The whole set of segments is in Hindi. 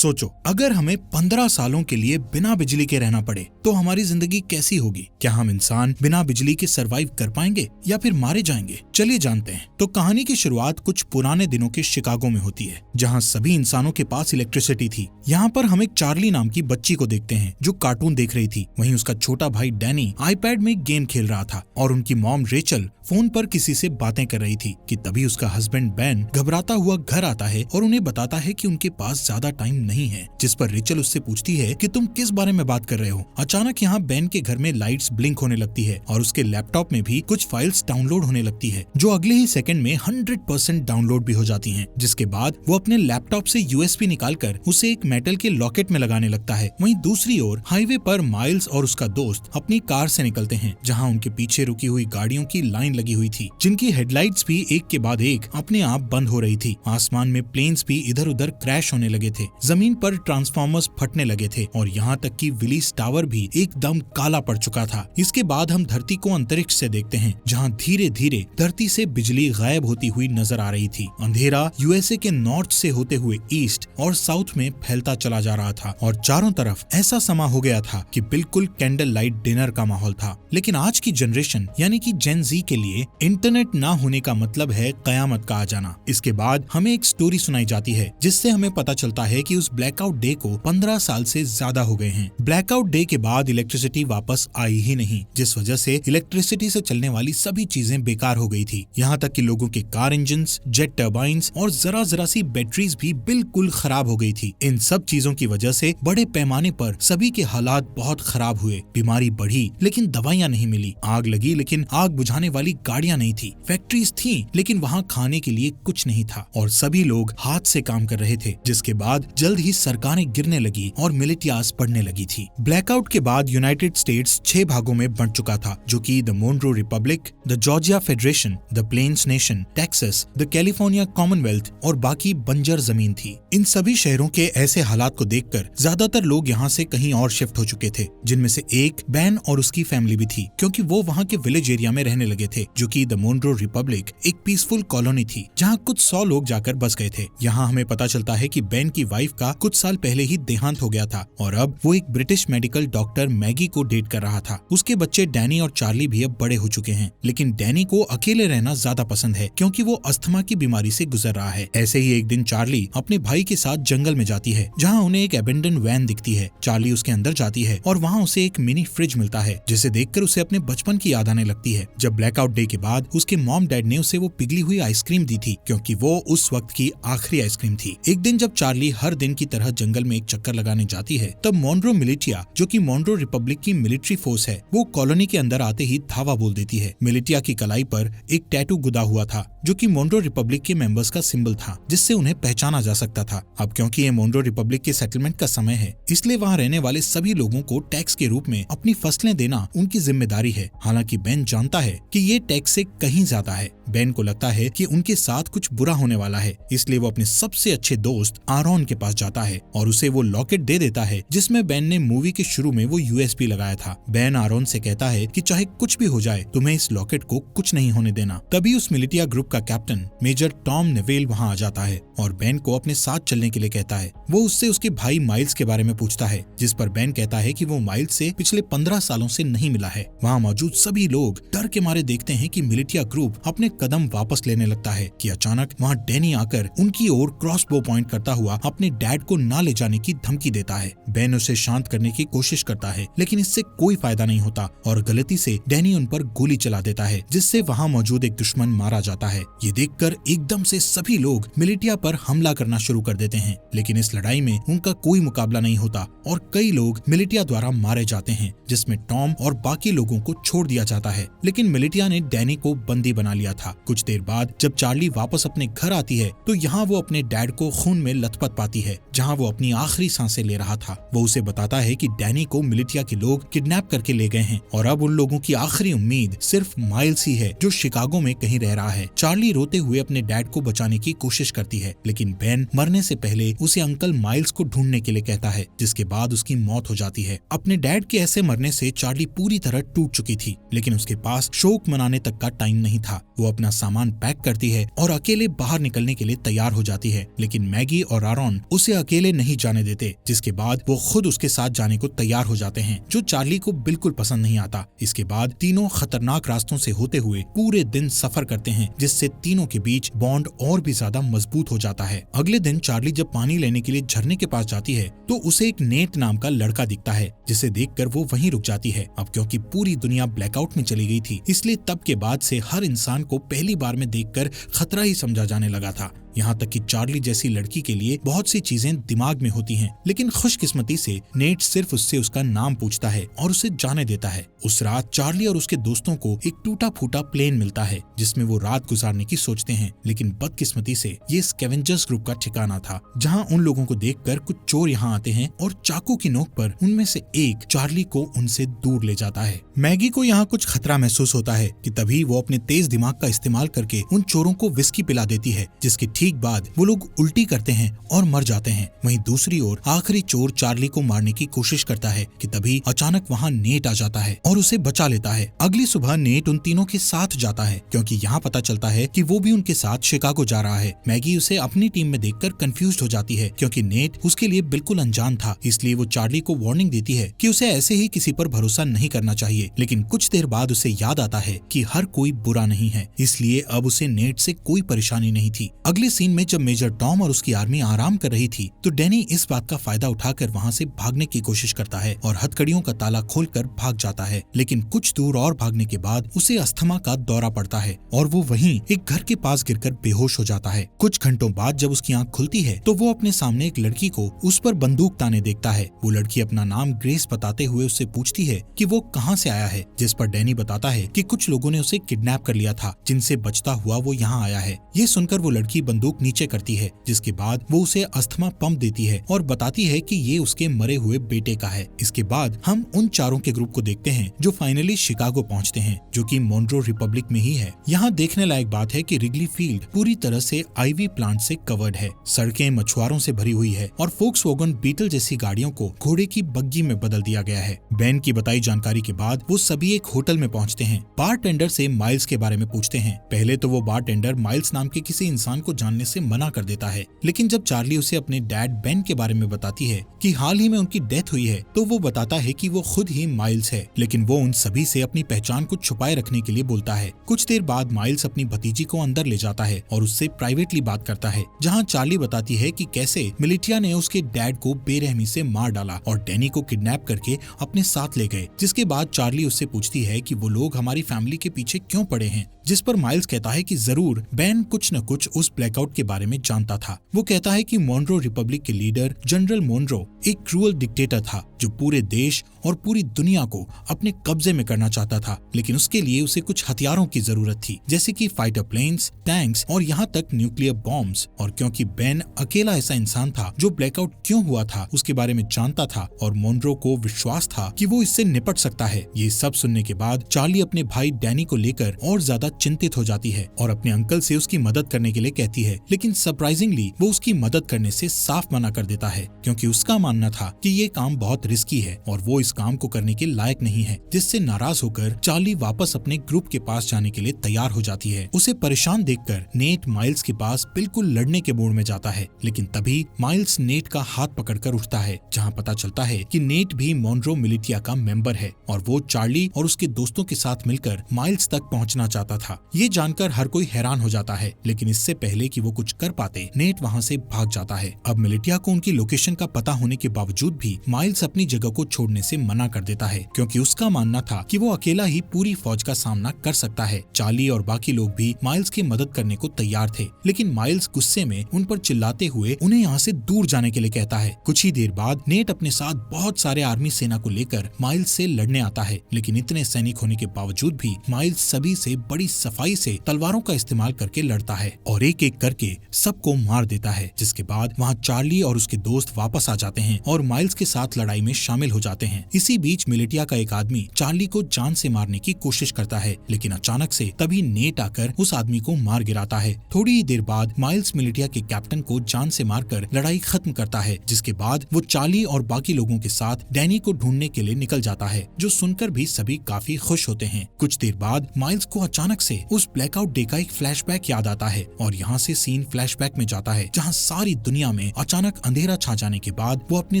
सोचो, अगर हमें 15 सालों के लिए बिना बिजली के रहना पड़े तो हमारी जिंदगी कैसी होगी। क्या हम इंसान बिना बिजली के सरवाइव कर पाएंगे या फिर मारे जाएंगे? चलिए जानते हैं। तो कहानी की शुरुआत कुछ पुराने दिनों के शिकागो में होती है, जहाँ सभी इंसानों के पास इलेक्ट्रिसिटी थी। यहाँ पर हम एक चार्ली नाम की बच्ची को देखते हैं जो कार्टून देख रही थी। वहीं उसका छोटा भाई डैनी आईपैड में गेम खेल रहा था और उनकी मॉम रेचल फोन पर किसी से बातें कर रही थी कि तभी उसका हस्बैंड बेन घबराता हुआ घर आता है और उन्हें बताता है कि उनके पास ज्यादा टाइम नहीं है। जिस पर रेचल उससे पूछती है कि तुम किस बारे में बात कर रहे हो। अचानक यहाँ बेन के घर में लाइट्स ब्लिंक होने लगती है और उसके लैपटॉप में भी कुछ फाइल्स डाउनलोड होने लगती है, जो अगले ही सेकंड में 100% डाउनलोड भी हो जाती हैं। जिसके बाद वो अपने लैपटॉप से यूएसबी निकालकर उसे एक मेटल के लॉकेट में लगाने लगता है। वहीं दूसरी ओर हाईवे पर माइल्स और उसका दोस्त अपनी कार से निकलते हैं, जहाँ उनके पीछे रुकी हुई गाड़ियों की लाइन लगी हुई थी, जिनकी हेडलाइट्स भी एक के बाद एक अपने आप बंद हो रही थी। आसमान में प्लेन्स भी इधर उधर क्रैश होने लगे थे, जमीन पर ट्रांसफार्मर्स फटने लगे थे और यहाँ तक कि विलीस टावर भी एकदम काला पड़ चुका था। इसके बाद हम धरती को अंतरिक्ष से देखते हैं, जहाँ धीरे धीरे धरती से बिजली गायब होती हुई नजर आ रही थी। अंधेरा यूएसए के नॉर्थ से होते हुए ईस्ट और साउथ में फैलता चला जा रहा था और चारों तरफ ऐसा समा हो गया था कि बिल्कुल कैंडल लाइट डिनर का माहौल था। लेकिन आज की जनरेशन यानी कि जेन जी के लिए इंटरनेट ना होने का मतलब है कयामत का आ जाना। इसके बाद हमें एक स्टोरी सुनाई जाती है, जिससे हमें पता चलता है कि उस ब्लैकआउट डे को 15 साल से ज्यादा हो गए हैं। ब्लैकआउट डे के बाद इलेक्ट्रिसिटी वापस आई ही नहीं, जिस वजह से इलेक्ट्रिसिटी से चलने वाली सभी चीजें बेकार हो गई थी। यहाँ तक कि लोगों के कार इंजन्स, जेट टर्बाइंस और जरा सी बैटरीज भी बिल्कुल खराब हो गई थी। इन सब चीजों की वजह से बड़े पैमाने पर सभी के हालात बहुत खराब हुए। बीमारी बढ़ी लेकिन दवाइयाँ नहीं मिली, आग लगी लेकिन आग बुझाने वाली गाड़ियाँ नहीं थी, फैक्ट्रीज थी लेकिन वहाँ खाने के लिए कुछ नहीं था और सभी लोग हाथ से काम कर रहे थे। जिसके बाद जल्द ही सरकारें गिरने लगी और मिलिटियास पड़ने लगी थी। ब्लैकआउट के बाद यूनाइटेड स्टेट्स 6 भागों में बंट चुका था, जो कि the Monroe Republic, the Georgia Federation, the Plains Nation, Texas, the California Commonwealth और बाकी बंजर जमीन थी। इन सभी शहरों के ऐसे हालात को देखकर ज्यादातर लोग यहाँ से कहीं और शिफ्ट हो चुके थे, जिनमें से एक बैन और उसकी फैमिली भी थी, क्योंकि वो वहाँ के विलेज एरिया में रहने लगे थे, जो कि द मोनरो रिपब्लिक एक पीसफुल कॉलोनी थी, जहाँ कुछ 100 लोग जाकर बस गए थे। यहाँ हमें पता चलता है कि बेन की वाइफ का कुछ साल पहले ही देहांत हो गया था और अब वो एक ब्रिटिश मेडिकल डॉक्टर मैगी को डेट कर रहा था। उसके बच्चे डैनी और चार्ली भी अब बड़े हो चुके हैं, लेकिन डैनी को अकेले रहना ज्यादा पसंद है, क्योंकि वो अस्थमा की बीमारी से गुजर रहा है। ऐसे ही एक दिन चार्ली अपने भाई के साथ जंगल में जाती है, जहाँ उन्हें एक एबेंडन वैन दिखती है। चार्ली उसके अंदर जाती है और वहाँ उसे एक मिनी फ्रिज मिलता है, जिसे देखकर उसे अपने बचपन की याद आने लगती है, जब ब्लैकआउट डे के बाद उसके मॉम डैड ने उसे वो पिघली हुई आइसक्रीम दी थी, क्योंकि वो उस वक्त की आखिरी आइसक्रीम थी। एक दिन जब चार्ली हर दिन की तरह जंगल में एक चक्कर लगाने जाती है, तब मोनरो मिलिटिया, जो कि मोनरो रिपब्लिक की मिलिट्री फोर्स है, वो कॉलोनी के अंदर आते ही धावा बोल देती है। मिलिटिया की कलाई पर एक टैटू गुदा हुआ था, जो कि मोनरो रिपब्लिक के मेंबर्स का सिंबल था, जिससे उन्हें पहचाना जा सकता था। अब क्योंकि ये मोनरो रिपब्लिक के सेटलमेंट का समय है, इसलिए वहाँ रहने वाले सभी लोगों को टैक्स के रूप में अपनी फसलें देना उनकी जिम्मेदारी है। हालांकि बेन जानता है कि ये टैक्स से कहीं ज्यादा है। बेन को लगता है कि उनके साथ कुछ बुरा होने वाला है, इसलिए वो अपने सबसे अच्छे दोस्त आरोन के पास जाता है और उसे वो लॉकेट दे देता है, जिसमें बेन ने मूवी के शुरू में वो यूएसबी लगाया था। बेन आरोन से कहता है कि चाहे कुछ भी हो जाए, तुम्हें इस लॉकेट को कुछ नहीं होने देना। तभी उस मिलिटिया ग्रुप का कैप्टन मेजर टॉम नेवेल वहाँ आ जाता है और बेन को अपने साथ चलने के लिए कहता है। वो उससे उसके भाई माइल्स के बारे में पूछता है, जिस पर बेन कहता है कि वो माइल्स से पिछले 15 सालों से नहीं मिला है। वहाँ मौजूद सभी लोग डर के मारे देखते हैं कि मिलिटिया ग्रुप अपने कदम वापस लेने लगता है कि अचानक वहाँ डैनी आकर उनकी ओर क्रॉसबो पॉइंट करता हुआ अपने डैड को ना ले जाने की धमकी देता है। बेन उसे शांत करने की कोशिश करता है, लेकिन इससे कोई फायदा नहीं होता और गलती से डैनी उन पर गोली चला देता है, जिससे वहाँ मौजूद एक दुश्मन मारा जाता है। ये देखकर एकदम से सभी लोग मिलिटिया पर हमला करना शुरू कर देते हैं, लेकिन इस लड़ाई में उनका कोई मुकाबला नहीं होता और कई लोग मिलिटिया द्वारा मारे जाते हैं, जिसमें टॉम और बाकी लोगों को छोड़ दिया जाता है। लेकिन मिलिटिया ने डैनी को बंदी बना लिया था। कुछ देर बाद जब चार्ली वापस अपने घर आती है, तो यहाँ वो अपने डैड को खून में लथपथ पाती है, जहाँ वो अपनी आखिरी सांसें ले रहा था। वो उसे बताता है कि डैनी को मिलिटिया के लोग किडनैप करके ले गए हैं और अब उन लोगों की आखिरी उम्मीद सिर्फ माइल्स ही है, जो शिकागो में कहीं रह रहा है। चार्ली रोते हुए अपने डैड को बचाने की कोशिश करती है, लेकिन बेन मरने से पहले उसे अंकल माइल्स को ढूंढने के लिए कहता है, जिसके बाद उसकी मौत हो जाती है। अपने डैड के ऐसे मरने से चार्ली पूरी तरह टूट चुकी थी, लेकिन उसके पास शोक मनाने तक का टाइम नहीं था। वो अपना सामान पैक करती है और अकेले बाहर निकलने के लिए तैयार हो जाती है, लेकिन मैगी और आरॉन उसे अकेले नहीं जाने देते, जिसके बाद वो खुद उसके साथ जाने को तैयार हो जाते हैं, जो चार्ली को बिल्कुल पसंद नहीं आता। इसके बाद तीनों खतरनाक रास्तों से होते हुए पूरे दिन सफर करते हैं, जिससे तीनों के बीच बॉन्ड और भी ज्यादा मजबूत हो जाता है। अगले दिन चार्ली जब पानी लेने के लिए झरने के पास जाती है तो उसे एक नेट नाम का लड़का दिखता है, जिसे देखकर वो वहीं रुक जाती है। अब क्योंकि पूरी दुनिया ब्लैकआउट में चली गई थी, इसलिए तब के बाद से हर इंसान को पहली बार में देखकर खतरा ही समझा जाने लगा था। यहाँ तक कि चार्ली जैसी लड़की के लिए बहुत सी चीजें दिमाग में होती हैं, लेकिन खुशकिस्मती से नेट सिर्फ उससे उसका नाम पूछता है और उसे जाने देता है। उस रात चार्ली और उसके दोस्तों को एक टूटा फूटा प्लेन मिलता है, जिसमें वो रात गुजारने की सोचते हैं, लेकिन बदकिस्मती से ये स्कैवेंजर्स ग्रुप का ठिकाना था, जहाँ उन लोगों को देखकर कुछ चोर यहाँ आते हैं और चाकू की नोक पर उनमें से एक चार्ली को उनसे दूर ले जाता है। मैगी को यहाँ कुछ खतरा महसूस होता है कि तभी वो अपने तेज दिमाग का इस्तेमाल करके उन चोरों को विस्की पिला देती है, जिसके ठीक बाद वो लोग उल्टी करते हैं और मर जाते हैं। वहीं दूसरी ओर आखिरी चोर चार्ली को मारने की कोशिश करता है कि तभी अचानक वहाँ नेट आ जाता है और उसे बचा लेता है। अगली सुबह नेट उन तीनों के साथ जाता है, क्योंकि यहाँ पता चलता है कि वो भी उनके साथ शिकागो जा रहा है। मैगी उसे अपनी टीम में देखकर कंफ्यूज्ड हो जाती है, क्योंकि नेट उसके लिए बिल्कुल अनजान था। इसलिए वो चार्ली को वार्निंग देती है कि उसे ऐसे ही किसी पर भरोसा नहीं करना चाहिए, लेकिन कुछ देर बाद उसे याद आता है कि हर कोई बुरा नहीं है, इसलिए अब उसे नेट से कोई परेशानी नहीं थी। अगले सीन में जब मेजर टॉम और उसकी आर्मी आराम कर रही थी तो डैनी इस बात का फायदा उठाकर वहाँ से भागने की कोशिश करता है और हथकड़ियों का ताला खोलकर भाग जाता है, लेकिन कुछ दूर और भागने के बाद उसे अस्थमा का दौरा पड़ता है और वो वहीं एक घर के पास गिरकर बेहोश हो जाता है। कुछ घंटों बाद जब उसकी आंख खुलती है तो वो अपने सामने एक लड़की को उस पर बंदूक ताने देखता है। वो लड़की अपना नाम ग्रेस बताते हुए उससे पूछती है कि वो कहाँ से आया है, जिस पर डैनी बताता है कि कुछ लोगों ने उसे किडनैप कर लिया था, जिनसे बचता हुआ वो यहाँ आया है। ये सुनकर वो लड़की बंदूक नीचे करती है, जिसके बाद वो उसे अस्थमा पंप देती है और बताती है कि ये उसके मरे हुए बेटे का है। इसके बाद हम उन चारों के ग्रुप को देखते हैं जो फाइनली शिकागो पहुंचते हैं, जो कि मोन्ट्रो रिपब्लिक में ही है। यहाँ देखने लायक बात है कि रिगली फील्ड पूरी तरह से आईवी प्लांट से कवर्ड है, सड़कें मछुआरों से भरी हुई है और फोक्सवैगन बीटल जैसी गाड़ियों को घोड़े की बग्गी में बदल दिया गया है। बेन की बताई जानकारी के बाद वो सभी एक होटल में पहुंचते हैं। बारटेंडर से माइल्स के बारे में पूछते हैं। पहले तो वो बारटेंडर माइल्स नाम के किसी इंसान को जानने से मना कर देता है, लेकिन जब चार्ली उसे अपने डैड बेन के बारे में बताती है कि हाल ही में उनकी डेथ हुई है, तो वो बताता है कि वो खुद ही माइल्स है, लेकिन वो उन सभी से अपनी पहचान को छुपाए रखने के लिए बोलता है। कुछ देर बाद माइल्स अपनी भतीजी को अंदर ले जाता है और उससे प्राइवेटली बात करता है, जहाँ चार्ली बताती है कि कैसे मिलिटिया ने उसके डैड को बेरहमी से मार डाला और डैनी को किडनैप करके अपने साथ ले गए। जिसके बाद चार्ली उससे पूछती है कि वो लोग हमारी फैमिली के पीछे क्यों पड़े हैं, जिस पर माइल्स कहता है कि जरूर बेन कुछ न कुछ उस ब्लैकआउट के बारे में जानता था। वो कहता है कि मोन्ट्रो रिपब्लिक के लीडर जनरल मोन्ट्रो एक क्रूअल डिक्टेटर था, जो पूरे देश और पूरी दुनिया को अपने कब्जे में करना चाहता था, लेकिन उसके लिए उसे कुछ हथियारों की जरूरत थी, जैसे कि फाइटर प्लेन्स, टैंक्स और यहाँ तक न्यूक्लियर बॉम्ब्स। और क्योंकि बेन अकेला ऐसा इंसान था जो ब्लैकआउट क्यों हुआ था उसके बारे में जानता था और मोन्ट्रो को विश्वास था कि वो इससे निपट सकता है। ये सब सुनने के बाद चार्ली अपने भाई डैनी को लेकर और ज्यादा चिंतित हो जाती है और अपने अंकल से उसकी मदद करने के लिए कहती है, लेकिन सरप्राइजिंगली वो उसकी मदद करने से साफ मना कर देता है, क्योंकि उसका मानना था कि ये काम बहुत रिस्की है और वो इस काम को करने के लायक नहीं है। जिससे नाराज होकर चार्ली वापस अपने ग्रुप के पास जाने के लिए तैयार हो जाती है। उसे परेशान देखकर नेट माइल्स के पास बिल्कुल लड़ने के मूड में जाता है, लेकिन तभी माइल्स नेट का हाथ पकड़कर उठता है, जहाँ पता चलता है कि नेट भी मोन्ट्रो मिलिटिया का मेंबर है और वो चार्ली और उसके दोस्तों के साथ मिलकर माइल्स तक पहुँचना चाहता था। ये जानकर हर कोई हैरान हो जाता है, लेकिन इससे पहले कि वो कुछ कर पाते नेट वहाँ से भाग जाता है। अब मिलिटिया को उनकी लोकेशन का पता होने के बावजूद भी माइल्स अपनी जगह को छोड़ने से मना कर देता है, क्योंकि उसका मानना था कि वो अकेला ही पूरी फौज का सामना कर सकता है। चार्ली और बाकी लोग भी माइल्स की मदद करने को तैयार थे, लेकिन माइल्स गुस्से में उन पर चिल्लाते हुए उन्हें यहाँ से दूर जाने के लिए कहता है। कुछ ही देर बाद नेट अपने साथ बहुत सारे आर्मी सेना को लेकर माइल्स से लड़ने आता है, लेकिन इतने सैनिक होने के बावजूद भी माइल्स सभी से बड़ी सफाई से तलवारों का इस्तेमाल करके लड़ता है और एक एक करके सबको मार देता है, जिसके बाद वहाँ चार्ली और उसके दोस्त वापस आ जाते हैं और माइल्स के साथ लड़ाई में शामिल हो जाते हैं। इसी बीच मिलिटिया का एक आदमी चार्ली को जान से मारने की कोशिश करता है, लेकिन अचानक से तभी नेट आकर उस आदमी को मार गिराता है। थोड़ी ही देर बाद माइल्स मिलिटिया के कैप्टन को जान से मारकर लड़ाई खत्म करता है, जिसके बाद वो चार्ली और बाकी लोगों के साथ डैनी को ढूंढने के लिए निकल जाता है, जो सुनकर भी सभी काफी खुश होते हैं। कुछ देर बाद माइल्स को अचानक से उस ब्लैकआउट डे का एक फ्लैशबैक याद आता है और यहाँ से सीन फ्लैशबैक में जाता है, जहाँ सारी दुनिया में अचानक अंधेरा छा जाने के बाद वो अपने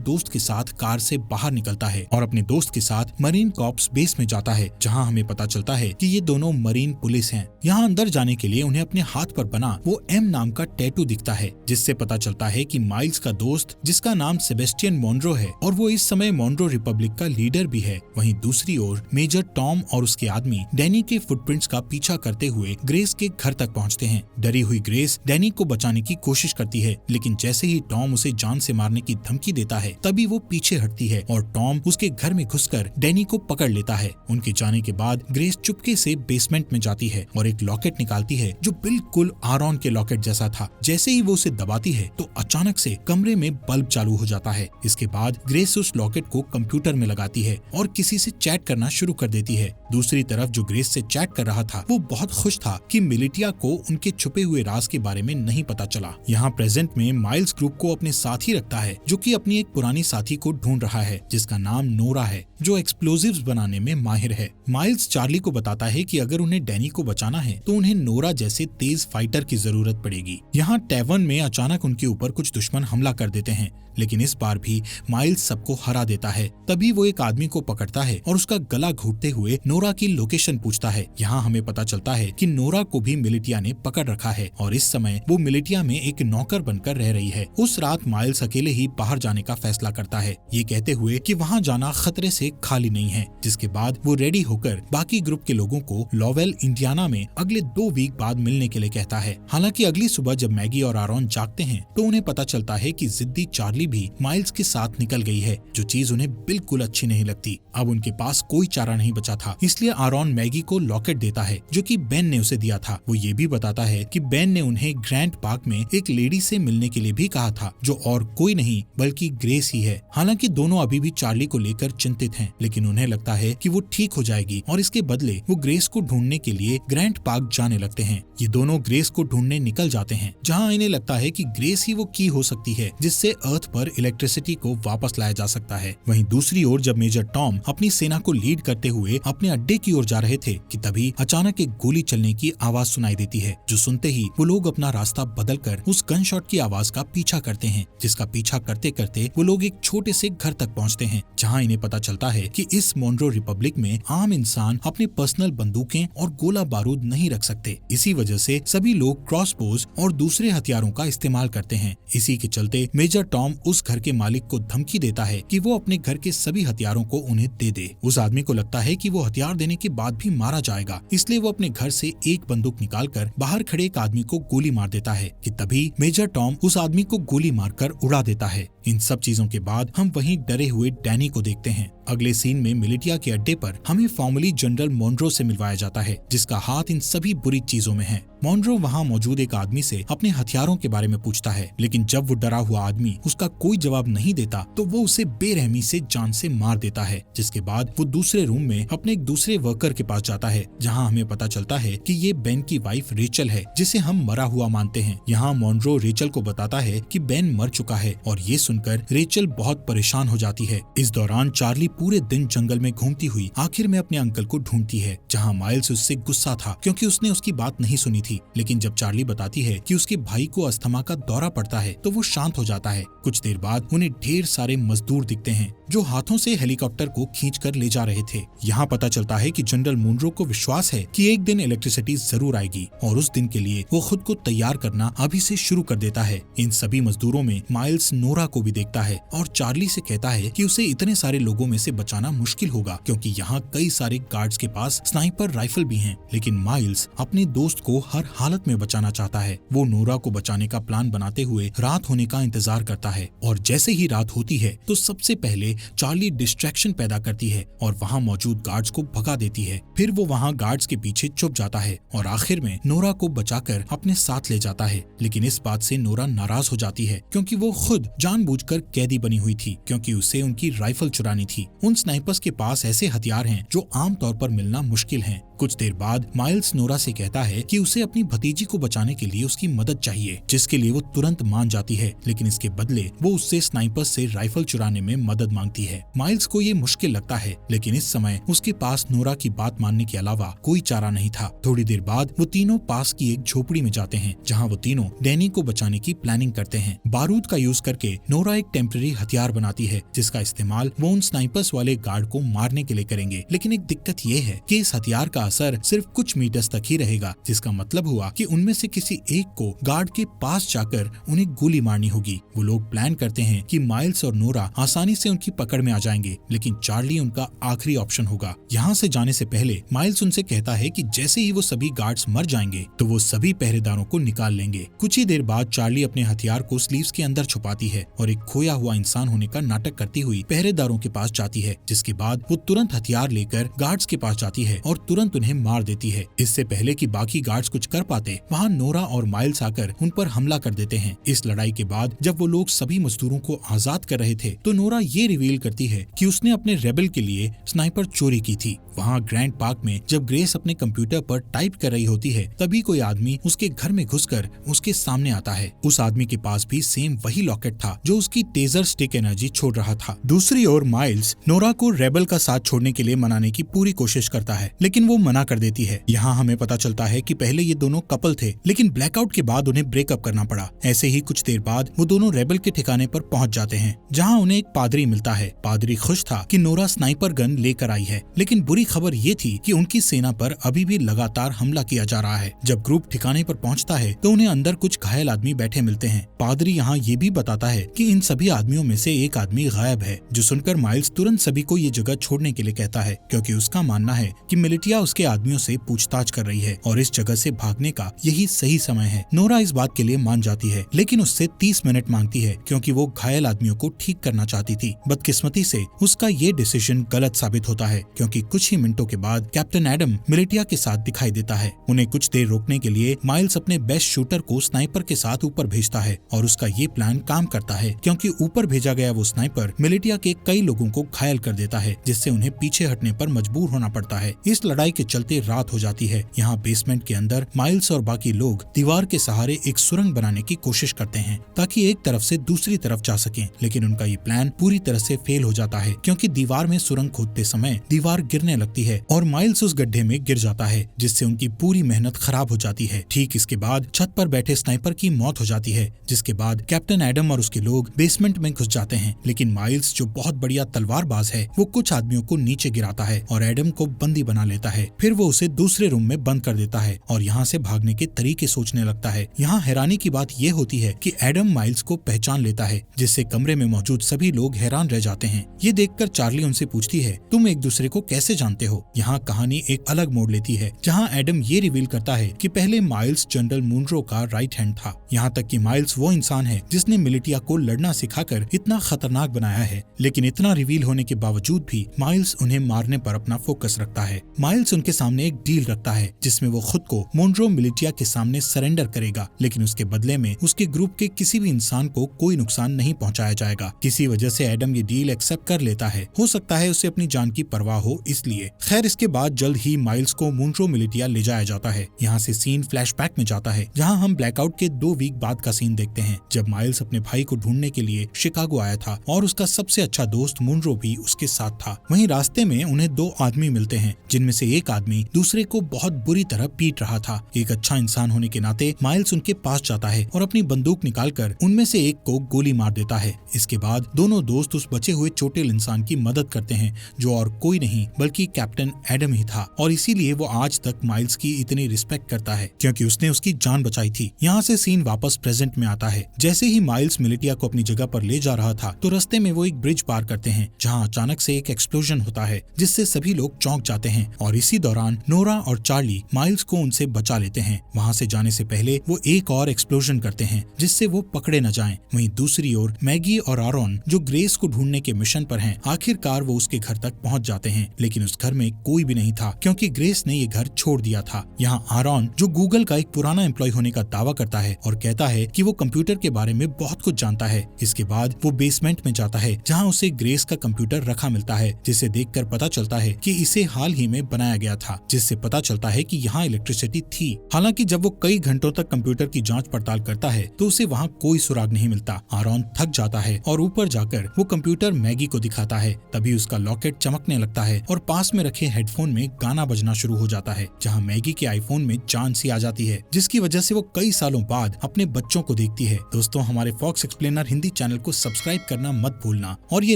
दोस्त के साथ कार से बाहर निकलता है और अपने दोस्त के साथ मरीन कॉर्प्स बेस में जाता है, जहाँ हमें पता चलता है कि ये दोनों मरीन पुलिस हैं। यहाँ अंदर जाने के लिए उन्हें अपने हाथ पर बना वो एम नाम का टैटू दिखता है, जिससे पता चलता है कि माइल्स का दोस्त, जिसका नाम सेबेस्टियन मॉन्रो है और वो इस समय मॉन्रो रिपब्लिक का लीडर भी है। वहीं दूसरी ओर मेजर टॉम और उसके आदमी डैनी के फुटप्रिंट्स का पीछा करते हुए ग्रेस के घर तक पहुँचते हैं। डरी हुई ग्रेस डैनी को बचाने की कोशिश करती है, लेकिन जैसे ही टॉम उसे जान से मारने की धमकी देता है तभी वो पीछे हटती है और टॉम उसके घर में घुसकर डैनी को पकड़ लेता है। उनके जाने के बाद ग्रेस चुपके से बेसमेंट में जाती है और एक लॉकेट निकालती है जो बिल्कुल आरॉन के लॉकेट जैसा था। जैसे ही वो उसे दबाती है तो अचानक से कमरे में बल्ब चालू हो जाता है। इसके बाद ग्रेस उस लॉकेट को कंप्यूटर में लगाती है और किसी से चैट करना शुरू कर देती है। दूसरी तरफ जो ग्रेस से चैट कर रहा था वो बहुत खुश था कि मिलिटिया को उनके छुपे हुए राज के बारे में नहीं पता चला। यहाँ प्रेजेंट में माइल्स ग्रुप को अपने साथ ही रखता है, जो कि अपनी एक पुरानी साथी को ढूंढ रहा है, जिसका नाम नोरा है, जो एक्सप्लोजिव्स बनाने में माहिर है। माइल्स चार्ली को बताता है कि अगर उन्हें डैनी को बचाना है तो उन्हें नोरा जैसे तेज फाइटर की जरूरत पड़ेगी। यहाँ टैवर्न में अचानक उनके ऊपर कुछ दुश्मन हमला कर देते हैं, लेकिन इस बार भी माइल्स सबको हरा देता है। तभी वो एक आदमी को पकड़ता है और उसका गला घोटते हुए नोरा की लोकेशन पूछता है। यहाँ हमें पता चलता है कि नोरा को भी मिलिटिया ने पकड़ रखा है और इस समय वो मिलिटिया में एक नौकर बनकर रह रही है। उस रात माइल्स अकेले ही बाहर जाने का फैसला करता है, ये कहते हुए कि वहाँ जाना खतरे से खाली नहीं है। जिसके बाद वो रेडी होकर बाकी ग्रुप के लोगों को लॉवेल इंडियाना में अगले 2 वीक बाद मिलने के लिए कहता है। हालांकि अगली सुबह जब मैगी और आरॉन जागते हैं तो उन्हें पता चलता है कि जिद्दी चार्ली भी माइल्स के साथ निकल गई है, जो चीज उन्हें बिल्कुल अच्छी नहीं लगती। अब उनके पास कोई चारा नहीं बचा था, इसलिए आरॉन मैगी को लॉकेट देता है जो कि बेन ने उसे दिया था। वो ये भी बताता है कि बेन ने उन्हें ग्रैंड पार्क में एक लेडी से मिलने के लिए भी कहा था, जो और कोई नहीं बल्कि ग्रेस ही है। हालांकि दोनों अभी भी चार्ली को लेकर चिंतित हैं, लेकिन उन्हें लगता है कि वो ठीक हो जाएगी और इसके बदले वो ग्रेस को ढूंढने के लिए ग्रैंड पार्क जाने लगते हैं। ये दोनों ग्रेस को ढूंढने निकल जाते हैं, जहाँ इन्हें लगता है कि ग्रेस ही वो की हो सकती है जिससे अर्थ पर इलेक्ट्रिसिटी को वापस लाया जा सकता है। वहीं दूसरी ओर जब मेजर टॉम अपनी सेना को लीड करते हुए अपने अड्डे की ओर जा रहे थे कि तभी अचानक एक गोली चलने की आवाज सुनाई देती है, जो सुनते ही वो लोग अपना रास्ता बदलकर उस गन शॉट की आवाज का पीछा करते हैं, जिसका पीछा करते करते वो लोग एक छोटे से घर तक पहुंचते हैं, जहां इन्हें पता चलता है कि इस मॉन्रो रिपब्लिक में आम इंसान अपने पर्सनल बंदूकें और गोला बारूद नहीं रख सकते। इसी वजह से सभी लोग क्रॉसबोज और दूसरे हथियारों का इस्तेमाल करते हैं। इसी के चलते मेजर टॉम उस घर के मालिक को धमकी देता है कि वो अपने घर के सभी हथियारों को उन्हें दे दे। उस आदमी को लगता है कि वो हथियार देने के बाद भी मारा जाएगा, इसलिए वो अपने घर से एक बंदूक निकालकर बाहर खड़े एक आदमी को गोली मार देता है कि तभी मेजर टॉम उस आदमी को गोली मारकर उड़ा देता है। इन सब चीजों के बाद हम वहीं डरे हुए डैनी को देखते हैं। अगले सीन में मिलिटिया के अड्डे पर हमें फॉर्मली जनरल मॉन्रो से मिलवाया जाता है, जिसका हाथ इन सभी बुरी चीजों में है। मॉन्रो वहाँ मौजूद एक आदमी से अपने हथियारों के बारे में पूछता है, लेकिन जब वो डरा हुआ आदमी उसका कोई जवाब नहीं देता तो वो उसे बेरहमी से जान से मार देता है। जिसके बाद वो दूसरे रूम में अपने एक दूसरे वर्कर के पास जाता है, जहाँ हमें पता चलता है कि ये बेन की वाइफ रेचल है, जिसे हम मरा हुआ मानते हैं। यहाँ मॉन्रो रेचल को बताता है कि बेन मर चुका है और ये सुनकर रेचल बहुत परेशान हो जाती है। इस दौरान चार्ली पूरे दिन जंगल में घूमती हुई आखिर में अपने अंकल को ढूंढती है, जहाँ माइल्स उससे गुस्सा था क्योंकि उसने उसकी बात नहीं सुनी थी। लेकिन जब चार्ली बताती है कि उसके भाई को अस्थमा का दौरा पड़ता है तो वो शांत हो जाता है। कुछ देर बाद उन्हें ढेर सारे मजदूर दिखते हैं जो हाथों से हेलीकॉप्टर को खींचकर ले जा रहे थे। यहाँ पता चलता है कि जनरल मॉन्रो को विश्वास है कि एक दिन इलेक्ट्रिसिटी जरूर आएगी और उस दिन के लिए वो खुद को तैयार करना अभी से शुरू कर देता है। इन सभी मजदूरों में माइल्स नोरा को भी देखता है और चार्ली से कहता है कि उसे इतने सारे लोगों में से बचाना मुश्किल होगा क्योंकि यहाँ कई सारे गार्ड्स के पास स्नाइपर राइफल भी हैं। लेकिन माइल्स अपने दोस्त को हर हालत में बचाना चाहता है। वो नोरा को बचाने का प्लान बनाते हुए रात होने का इंतजार करता है और जैसे ही रात होती है तो सबसे पहले चार्ली डिस्ट्रैक्शन पैदा करती है और वहाँ मौजूद गार्ड्स को भगा देती है। फिर वो वहाँ गार्ड्स के पीछे छुप जाता है और आखिर में नोरा को बचाकर अपने साथ ले जाता है। लेकिन इस बात से नोरा नाराज हो जाती है क्योंकि वो खुद जानबूझकर कैदी बनी हुई थी, क्योंकि उसे उनकी राइफल चुरानी थी। उन स्नाइपर्स के पास ऐसे हथियार हैं जो आमतौर पर मिलना मुश्किल हैं। कुछ देर बाद माइल्स नोरा से कहता है कि उसे अपनी भतीजी को बचाने के लिए उसकी मदद चाहिए, जिसके लिए वो तुरंत मान जाती है। लेकिन इसके बदले वो उससे स्नाइपर्स से राइफल चुराने में मदद मांगती है। माइल्स को ये मुश्किल लगता है, लेकिन इस समय उसके पास नोरा की बात मानने के अलावा कोई चारा नहीं था। थोड़ी देर बाद वो तीनों पास की एक झोपड़ी में जाते हैं, जहाँ वो तीनों डैनी को बचाने की प्लानिंग करते हैं। बारूद का यूज करके नोरा एक टेम्पररी हथियार बनाती है, जिसका इस्तेमाल वो उन स्नाइपर्स वाले गार्ड को मारने के लिए करेंगे। लेकिन एक दिक्कत ये है कि इस हथियार का असर सिर्फ कुछ मीटर्स तक ही रहेगा, जिसका मतलब हुआ कि उनमें से किसी एक को गार्ड के पास जाकर उन्हें गोली मारनी होगी। वो लोग प्लान करते हैं कि माइल्स और नोरा आसानी से उनकी पकड़ में आ जाएंगे, लेकिन चार्ली उनका आखिरी ऑप्शन होगा। यहाँ से जाने से पहले माइल्स उनसे कहता है कि जैसे ही वो सभी गार्ड्स मर जाएंगे तो वो सभी पहरेदारों को निकाल लेंगे। कुछ ही देर बाद चार्ली अपने हथियार को स्लीव्स के अंदर छुपाती है और एक खोया हुआ इंसान होने का नाटक करती हुई पहरेदारों के पास जाती है, जिसके बाद वो तुरंत हथियार लेकर गार्ड्स के पास जाती है और तुरंत उन्हें मार देती है। इससे पहले कि बाकी गार्ड्स कुछ कर पाते, वहाँ नोरा और माइल्स आकर उन पर हमला कर देते हैं। इस लड़ाई के बाद जब वो लोग सभी मजदूरों को आजाद कर रहे थे तो नोरा ये रिवील करती है कि उसने अपने रेबल के लिए स्नाइपर चोरी की थी। वहाँ ग्रैंड पार्क में जब ग्रेस अपने कंप्यूटर पर टाइप कर रही होती है, तभी कोई आदमी उसके घर में घुसकर उसके सामने आता है। उस आदमी के पास भी सेम वही लॉकेट था जो उसकी टेजर स्टिक एनर्जी छोड़ रहा था। दूसरी ओर माइल्स नोरा को रेबल का साथ छोड़ने के लिए मनाने की पूरी कोशिश करता है, लेकिन वो मना कर देती है। यहाँ हमें पता चलता है कि पहले ये दोनों कपल थे, लेकिन ब्लैकआउट के बाद उन्हें ब्रेकअप करना पड़ा। ऐसे ही कुछ देर बाद वो दोनों रेबल के ठिकाने पर पहुंच जाते हैं, जहाँ उन्हें एक पादरी मिलता है। पादरी खुश था कि नोरा स्नाइपर गन लेकर आई है, लेकिन बुरी खबर ये थी कि उनकी सेना पर अभी भी लगातार हमला किया जा रहा है। जब ग्रुप ठिकाने पर पहुंचता है तो उन्हें अंदर कुछ घायल आदमी बैठे मिलते हैं। पादरी यहाँ ये भी बताता है कि इन सभी आदमियों में से एक आदमी गायब है, जो सुनकर माइल्स तुरंत सभी को ये जगह छोड़ने के लिए कहता है, क्योंकि उसका मानना है कि मिलिटिया उसके आदमियों से पूछताछ कर रही है और इस जगह से भागने का यही सही समय है। नोरा इस बात के लिए मान जाती है, लेकिन उससे 30 मिनट मांगती है, क्योंकि वो घायल आदमियों को ठीक करना चाहती थी। बदकिस्मती से उसका ये डिसीजन गलत साबित होता है, क्योंकि कुछ ही मिनटों के बाद कैप्टन एडम मिलिटिया के साथ दिखाई देता है। उन्हें कुछ देर रोकने के लिए माइल्स अपने बेस्ट शूटर को स्नाइपर के साथ ऊपर भेजता है और उसका ये प्लान काम करता है, क्योंकि ऊपर भेजा गया वो स्नाइपर मिलिटिया के कई लोगों को घायल कर देता है, जिससे उन्हें पीछे हटने पर मजबूर होना पड़ता है। इस लड़ाई के चलते रात हो जाती है। यहाँ बेसमेंट के अंदर माइल्स और बाकी लोग दीवार के सहारे एक सुरंग बनाने की कोशिश करते हैं ताकि एक तरफ से दूसरी तरफ जा सकें, लेकिन उनका ये प्लान पूरी तरह से फेल हो जाता है, क्योंकि दीवार में सुरंग खोदते समय दीवार गिरने लगती है और माइल्स उस गड्ढे में गिर जाता है, जिससे उनकी पूरी मेहनत खराब हो जाती है। ठीक इसके बाद छत पर बैठे स्नाइपर की मौत हो जाती है, जिसके बाद कैप्टन एडम और उसके लोग बेसमेंट में घुस जाते हैं। लेकिन माइल्स, जो बहुत बढ़िया तलवारबाज है, वो कुछ आदमियों को नीचे गिराता है और एडम को बंदी बना लेता है। फिर वो उसे दूसरे रूम में बंद कर देता है और यहाँ से भागने के तरीके सोचने लगता है। यहाँ हैरानी की बात ये होती है कि एडम माइल्स को पहचान लेता है, जिससे कमरे में मौजूद सभी लोग हैरान रह जाते हैं। ये देखकर चार्ली उनसे पूछती है, तुम एक दूसरे को कैसे जानते हो? यहाँ कहानी एक अलग मोड़ लेती है, जहाँ एडम ये रिवील करता है कि पहले माइल्स जनरल मुनरो का राइट हैंड था। यहाँ तक कि माइल्स वो इंसान है जिसने मिलिटिया को लड़ना सिखाकर इतना खतरनाक बनाया है। लेकिन इतना रिवील होने के बावजूद भी माइल्स उन्हें मारने पर अपना फोकस रखता है। माइल्स उनके सामने एक डील रखता है, जिसमें वो खुद को मुनरो मिलिटिया के सामने सरेंडर करेगा, लेकिन उसके बदले में उसके ग्रुप के किसी भी इंसान को कोई नुकसान नहीं पहुंचाया जाएगा। किसी वजह से एडम ये डील एक्सेप्ट कर लेता है। हो सकता है उसे अपनी जान की परवाह हो इसलिए। खैर, इसके बाद जल्द ही माइल्स को मुनरो मिलिटिया ले जाया जाता है। यहाँ से सीन फ्लैशबैक में जाता है, जहाँ हम ब्लैकआउट के 2 वीक बाद का सीन देखते हैं, जब माइल्स अपने भाई को ढूंढने के लिए शिकागो आया था और उसका सबसे अच्छा दोस्त मुनरो भी उसके साथ था। वहीं रास्ते में उन्हें 2 आदमी मिलते हैं, जिनमें से एक आदमी दूसरे को बहुत बुरी तरह पीट रहा था। एक अच्छा इंसान होने के नाते माइल्स उनके पास जाता है और अपनी बंदूक निकालकर उनमें से एक को गोली मार देता है। इसके बाद दोनों दोस्त उस बचे हुए चोटिल इंसान की मदद करते हैं, जो और कोई नहीं बल्कि कैप्टन एडम ही था और इसीलिए वो आज तक माइल्स की इतनी रिस्पेक्ट करता है क्योंकि उसने उसकी जान बचाई थी। यहाँ से सीन वापस प्रेजेंट में आता है। जैसे ही माइल्स मिलिटिया को अपनी जगह पर ले जा रहा था तो रास्ते में वो एक ब्रिज पार करते हैं जहाँ अचानक से एक एक्सप्लोजन होता है जिससे सभी लोग चौंक जाते हैं और इसी दौरान नोरा और चार्ली माइल्स को उनसे बचा लेते हैं। वहाँ से जाने से पहले वो एक और एक्सप्लोजन करते हैं जिससे वो पकड़े न जाएं। वहीं दूसरी ओर मैगी और आरॉन जो ग्रेस को ढूंढने के मिशन पर हैं, आखिरकार वो उसके घर तक पहुँच जाते हैं, लेकिन उस घर में कोई भी नहीं था क्योंकि ग्रेस ने ये घर छोड़ दिया था। यहाँ आरॉन जो गूगल का एक पुराना एम्प्लॉय होने का दावा करता है और कहता है कि वो कंप्यूटर के बारे में बहुत कुछ जानता है। इसके बाद वो बेसमेंट में जाता है जहाँ उसे ग्रेस का कंप्यूटर रखा मिलता है जिसे देखकर पता चलता है कि इसे हाल ही में बनाया गया था, जिससे पता चलता है कि यहाँ इलेक्ट्रिसिटी थी। हालांकि जब वो कई घंटों तक कंप्यूटर की जांच पड़ताल करता है तो उसे वहाँ कोई सुराग नहीं मिलता। आरॉन थक जाता है और ऊपर जाकर वो कंप्यूटर मैगी को दिखाता है। तभी उसका लॉकेट चमकने लगता है और पास में रखे हेडफोन में गाना बजना शुरू हो जाता है जहाँ मैगी के आईफोन में जान सी आ जाती है, जिसकी वजह से वो कई सालों बाद अपने बच्चों को देखती है। दोस्तों, हमारे फॉक्स एक्सप्लेनर हिंदी चैनल को सब्सक्राइब करना मत भूलना। और ये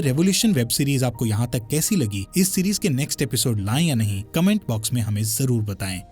रेवोल्यूशन वेब सीरीज आपको यहाँ तक कैसी लगी, इस सीरीज के नेक्स्ट एपिसोड लाएं या नहीं, कमेंट बॉक्स में हमें जरूर बताएं।